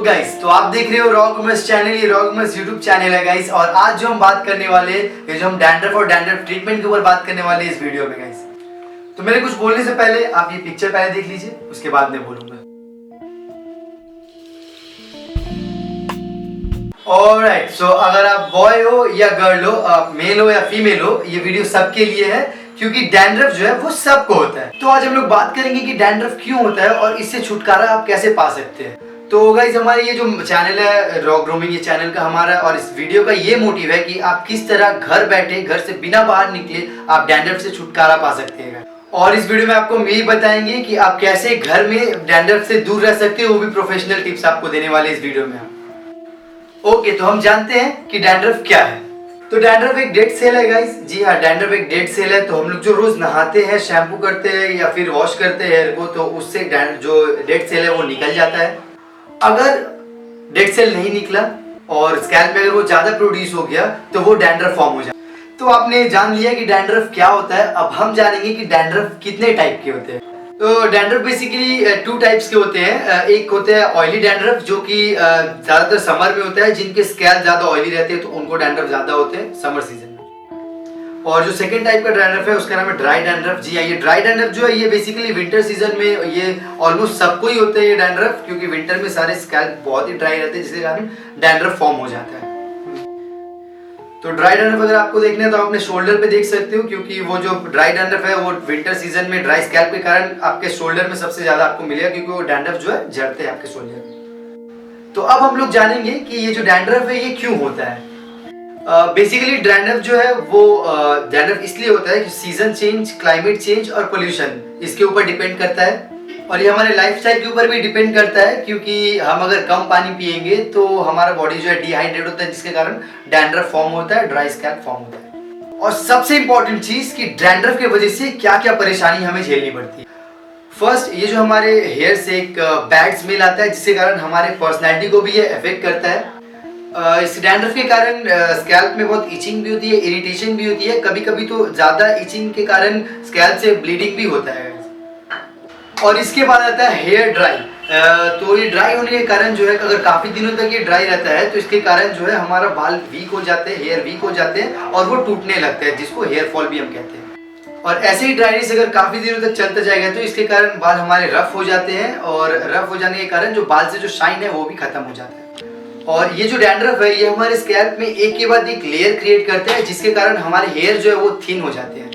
Guys, तो आप देख रहे हो रॉ ग्रूमर्स चैनल। ये रॉ ग्रूमर्स यूट्यूब चैनल है गाइस। और आज जो हम बात करने वाले, ये जो हम डैंड्रफ और डैंड्रफ ट्रीटमेंट के ऊपर बात करने वाले इस वीडियो में गाइस। तो मेरे कुछ बोलने से पहले आप ये पिक्चर पहले देख लीजिए, उसके बाद मैं बोलूंगा। ऑलराइट, सो अगर आप बॉय हो या गर्ल हो, आप मेल हो या फीमेल हो, ये वीडियो सबके लिए है क्योंकि डैंड्रफ जो है वो सबको होता है। तो आज हम लोग बात करेंगे कि डैंड्रफ क्यों होता है और इससे छुटकारा आप कैसे पा सकते हैं। तो गाइस, हमारे ये जो चैनल है रॉ ग्रूमिंग, ये चैनल का हमारा और इस वीडियो का ये मोटिव है कि आप किस तरह घर बैठे, घर से बिना बाहर निकले आप डैंड्रफ से छुटकारा पा सकते हैं। और इस वीडियो में आपको यही बताएंगे कि आप कैसे घर में डैंड्रफ से दूर रह सकते हो, वो भी प्रोफेशनल टिप्स आपको देने वाले इस वीडियो में। ओके, तो हम जानते हैं कि डैंड्रफ क्या है। तो डैंड्रफ एक डेड सेल है गाइस। जी हाँ, डैंड्रफ एक डेड सेल है। तो हम लोग जो रोज नहाते हैं, शैम्पू करते हैं या फिर वॉश करते हैं हेयर को, तो उससे जो डेड सेल है वो निकल जाता है। अगर डेड सेल नहीं निकला और स्कैल्प में अगर वो ज्यादा प्रोड्यूस हो गया तो वो डैंड्रफ फॉर्म हो जाता है। तो आपने जान लिया कि डैंड्रफ क्या होता है। अब हम जानेंगे कि डैंड्रफ कितने टाइप के होते हैं। तो डैंड्रफ बेसिकली टू टाइप्स के होते हैं। एक होते हैं ऑयली डैंड्रफ, जो कि ज्यादातर समर में होता है। जिनके स्कैल्प ज्यादा ऑयली रहते हैं तो उनको डैंड्रफ ज्यादा होते हैं समर सीजन में। और जो सेकंड टाइप का डैंड्रफ है उसका नाम है ड्राई डैंड्रफ। जी हाँ, ये ड्राई डैंड्रफ जो है ये बेसिकली विंटर सीजन में ये ऑलमोस्ट सबको ही होता है ये डैंड्रफ, क्योंकि विंटर में सारे स्कैल्प बहुत ही ड्राई रहते हैं, जिसके कारण डैंड्रफ फॉर्म हो जाता है। तो ड्राई डैंड्रफ अगर आपको देखना है तो आप अपने शोल्डर पे देख सकते हो, क्योंकि वो जो ड्राई डैंड्रफ है वो विंटर सीजन में ड्राई स्कैल्प के कारण आपके शोल्डर में सबसे ज्यादा आपको मिलेगा, क्योंकि वो डैंड्रफ जो है झड़ते हैं आपके शोल्डर में। तो अब हम लोग जानेंगे कि ये जो डैंड्रफ है ये क्यों होता है। बेसिकली डैंड्रफ जो है वो डैंड्रफ इसलिए होता है कि सीजन चेंज, क्लाइमेट चेंज और पोल्यूशन इसके ऊपर डिपेंड करता है। और ये हमारे लाइफस्टाइल के ऊपर भी डिपेंड करता है, क्योंकि हम अगर कम पानी पिएंगे तो हमारा बॉडी जो है डिहाइड्रेट होता है, जिसके कारण डैंड्रफ फॉर्म होता है, ड्राई स्कैल्प फॉर्म होता है। और सबसे इंपॉर्टेंट चीज कि डैंड्रफ की वजह से क्या क्या परेशानी हमें झेलनी पड़ती है। फर्स्ट, ये जो हमारे हेयर से एक बैड स्मेल आता है, जिसके कारण हमारे पर्सनैलिटी को भी ये अफेक्ट करता है। इस डैंड्रफ के कारण स्कैल्प में बहुत इचिंग भी होती है, इरिटेशन भी होती है। कभी कभी तो ज्यादा इचिंग के कारण स्कैल्प से ब्लीडिंग भी होता है। और इसके बाद आता है हेयर ड्राई। तो ये ड्राई होने के कारण जो है, अगर काफी दिनों तक ये ड्राई रहता है तो इसके कारण जो है हमारा बाल वीक हो जाते हैं, हेयर वीक हो जाते हैं और वो टूटने लगते हैं, जिसको हेयर फॉल भी हम कहते हैं। और ऐसे ही ड्राइनेस अगर काफी दिनों तक चलता जाएगा तो इसके कारण बाल हमारे रफ हो जाते हैं, और रफ हो जाने के कारण जो बाल से जो शाइन है वो भी खत्म हो जाता है। और ये जो डैंड्रफ है ये हमारे स्कैल्प में एक के बाद एक लेयर क्रिएट करते हैं, जिसके कारण हमारे हेयर जो है वो थिन हो जाते हैं।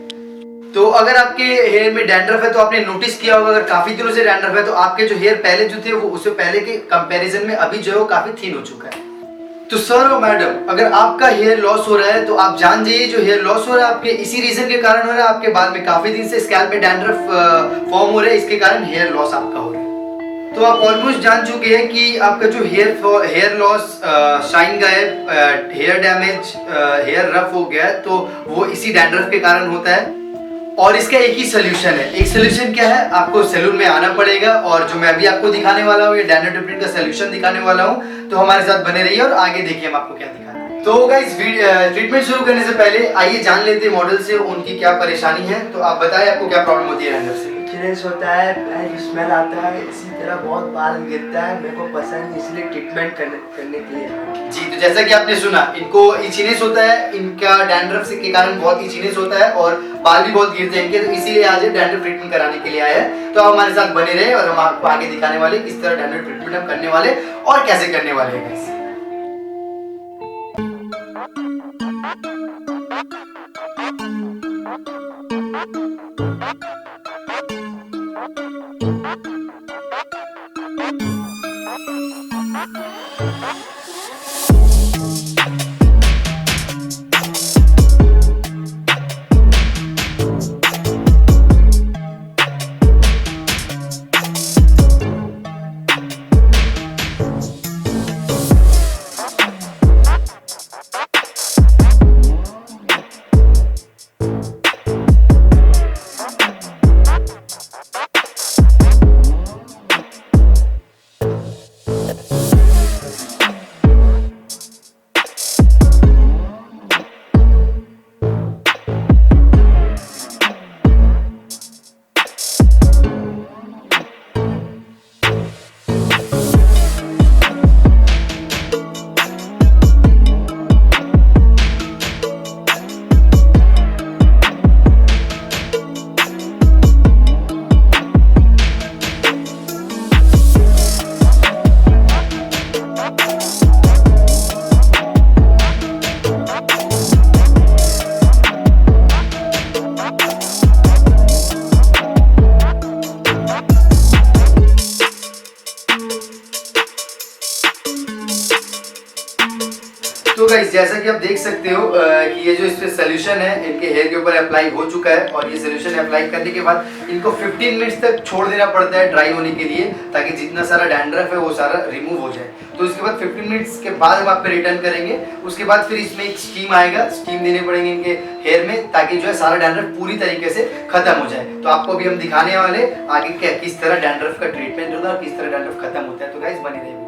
तो अगर आपके हेयर में डैंड्रफ है तो आपने नोटिस किया होगा, अगर काफी दिनों से डैंड्रफ है तो आपके जो हेयर पहले जो थे वो उससे पहले के कंपैरिजन में अभी जो है वो काफी थिन हो चुका है। तो सर और मैडम, अगर आपका हेयर लॉस हो रहा है तो आप जान जाइए जो हेयर लॉस हो रहा है आपके इसी रीजन के कारण हो रहा है। आपके बाल में काफी दिन से स्कैल्प में डैंड्रफ फॉर्म हो रहा है, इसके कारण हेयर लॉस आपका हो रहा है। तो आप ऑलमोस्ट जान चुके हैं कि आपका जो हेयर लॉस, शाइन गायब, हेयर डैमेज, हेयर रफ हो गया है, तो वो इसी डैंड्रफ के कारण होता है। और इसका एक ही सोल्यूशन है। एक सोल्यूशन क्या है, आपको सैलून में आना पड़ेगा, और जो मैं अभी आपको दिखाने वाला हूँ ये डैंड्रफ ट्रीटमेंट का सोल्यूशन दिखाने वाला हूँ। तो हमारे साथ बने रहिए और आगे देखिए हम आपको क्या दिखाते हैं। तो गाइस, ट्रीटमेंट शुरू करने से पहले आइए जान लेते हैं मॉडल से उनकी क्या परेशानी है। तो आप बताएं आपको क्या प्रॉब्लम होती है डैंड्रफ से। इचिनेस होता है, बैड स्मेल आता है, इसी तरह बहुत बाल गिरता है। मेरे को पसंद इसलिए ट्रीटमेंट करने के लिए। जी, तो जैसा कि आपने सुना, इनको इचिनेस होता है, इनका डैंड्रफ से के कारण बहुत इचिनेस होता है और बाल भी बहुत गिरते हैं इनके, तो इसीलिए आज डैंड्रफ ट्रीटमेंट कराने के लिए आए हैं। तो आप हमारे साथ बने रहे और हम आपको आगे दिखाने वाले किस तरह डैंड्रफ ट्रीटमेंट हम करने वाले और कैसे करने वाले हैं। सो गाइस जैसा कि आप देख सकते हो कि ये जो इसमें सोल्यूशन है इनके हेयर के ऊपर अप्लाई हो चुका है और ये सोल्यूशन अप्लाई करने के बाद इनको 15 मिनट्स तक छोड़ देना पड़ता है ड्राई होने के लिए, ताकि जितना सारा डैंड्रफ है वो सारा रिमूव हो जाए। तो उसके बाद 15 मिनट्स के बाद हम आप पे रिटर्न करेंगे। उसके बाद फिर इसमें एक स्टीम आएगा, स्टीम देने पड़ेंगे इनके हेयर में, ताकि जो है सारा डैंड्रफ पूरी तरीके से खत्म हो जाए। तो आपको अभी हम दिखाने वाले आगे क्या किस तरह डैंड्रफ का ट्रीटमेंट होता है और किस तरह डैंड्रफ खत्म होता है। तो गाइस बने रहिए वीडियो।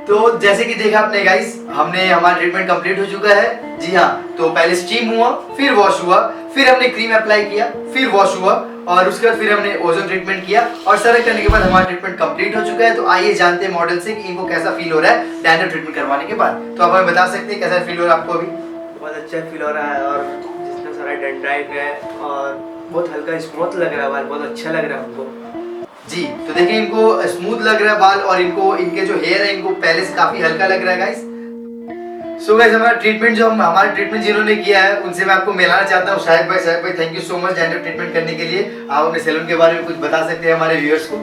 तो जैसे कि देखा आपने गाइस, हमने हमारा ट्रीटमेंट कंप्लीट हो चुका है। जी हाँ, तो पहले स्टीम हुआ, फिर वॉश हुआ, फिर हमने क्रीम अप्लाई किया, फिर वॉश हुआ और उसके बाद फिर हमने ओजोन ट्रीटमेंट किया और सारा करने के बाद हमारा ट्रीटमेंट कंप्लीट हो चुका है। तो आइए जानते हैं मॉडल से कि इनको कैसा फील हो रहा है डैंड्रफ ट्रीटमेंट करवाने के बाद। तो आप हमें बता सकते हैं कैसा फील हो रहा है आपको अभी? बहुत अच्छा फील हो रहा है और जितना सारा डैंड्राइफ है और बहुत हल्का स्मूथ लग रहा है बाल, बहुत अच्छा लग रहा है हमको। जी तो देखिए इनको स्मूथ लग रहा है बाल और इनको इनके जो हेयर है इनको पहले से काफी हल्का लग रहा है गाइस। सो गाइस हमारा ट्रीटमेंट जिन्होंने किया है उनसे मैं आपको मिलाना चाहता हूँ। शाहिद भाई thank you so much dandruff treatment करने के लिए। आप अपने सैलून के बारे में कुछ बता सकते हैं हमारे व्यूअर्स को?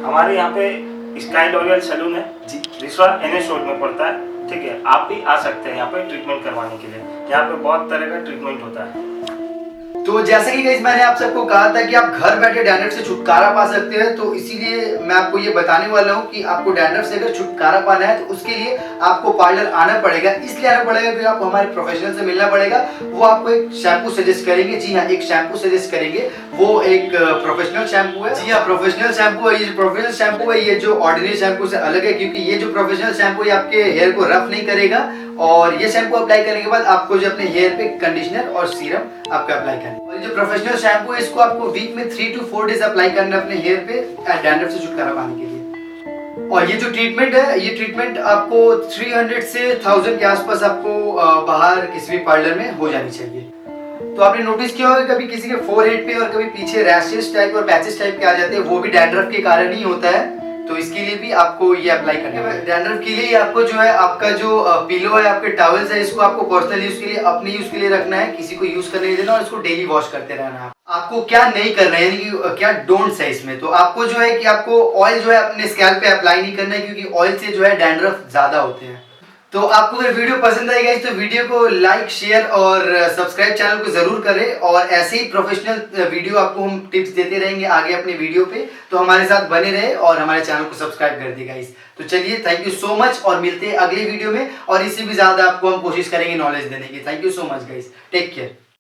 हमारे यहाँ पे स्काई लॉरियल सैलून है जी, रिश्रा NS रोड में पड़ता है। ठीक है, आप भी आ सकते हैं यहाँ पे ट्रीटमेंट करवाने के लिए। यहाँ पे बहुत तरह का ट्रीटमेंट होता है। तो जैसे कि गाइस मैंने आप सबको कहा था कि आप घर बैठे डैंड्रफ से छुटकारा पा सकते हैं, तो इसीलिए मैं आपको ये बताने वाला हूँ कि आपको डैंड्रफ से अगर छुटकारा पाना है तो उसके लिए आपको पार्लर आना पड़ेगा। इसलिए आना पड़ेगा क्योंकि आपको हमारे प्रोफेशनल से मिलना पड़ेगा। वो आपको एक शैम्पू सजेस्ट करेंगे। जी हाँ, एक शैम्पू सजेस्ट करेंगे, वो एक प्रोफेशनल शैम्पू है। जी हाँ, प्रोफेशनल शैम्पू है। ये जो प्रोफेशनल शैम्पू है ये जो ऑर्डिनरी शैम्पू से अलग है, क्योंकि ये जो प्रोफेशनल शैम्पू है आपके हेयर को रफ नहीं करेगा और ये शैम्पू अप्लाई करने के बाद आपको जो अपने हेयर पे कंडीशनर और सीरम आपका अप्लाई करना है। और ये जो प्रोफेशनल शैम्पू है इसको आपको वीक में 3 to 4 डेज अप्लाई करना है अपने हेयर पे डैंड्रफ से छुटकारा पाने के लिए। और ये जो ट्रीटमेंट है ये ट्रीटमेंट आपको 300 से 1000 के आसपास आपको बाहर किसी भी पार्लर में हो जानी चाहिए। तो आपने नोटिस किया होगा कभी किसी के फोरहेड पे और कभी पीछे रैशेस टाइप और पैचेस टाइप के आ जाते हैं, वो भी डैंड्रफ के कारण ही होता है। तो इसके लिए भी आपको ये अप्लाई करना है। डैंड्रफ के लिए आपको जो है आपका जो पिलो है, आपके टॉवल्स है, इसको आपको पर्सनल यूज के लिए, अपने यूज के लिए रखना है, किसी को यूज करने नहीं देना और इसको डेली वॉश करते रहना है। आपको क्या नहीं करना है, यानी कि क्या डोंट्स है इसमें, तो आपको जो है कि आपको ऑयल जो है अपने स्कैल्प पे अप्लाई नहीं करना है, क्योंकि ऑयल से जो है डैंड्रफ ज्यादा होते हैं। तो आपको अगर वीडियो पसंद आई गाइस तो वीडियो को लाइक शेयर और सब्सक्राइब चैनल को जरूर करें और ऐसे ही प्रोफेशनल वीडियो आपको हम टिप्स देते रहेंगे आगे अपने वीडियो पे। तो हमारे साथ बने रहे और हमारे चैनल को सब्सक्राइब कर दिए गाइस। तो चलिए थैंक यू सो मच और मिलते हैं अगले वीडियो में और इससे भी ज्यादा आपको हम कोशिश करेंगे नॉलेज देने की। Thank you so much guys, take care.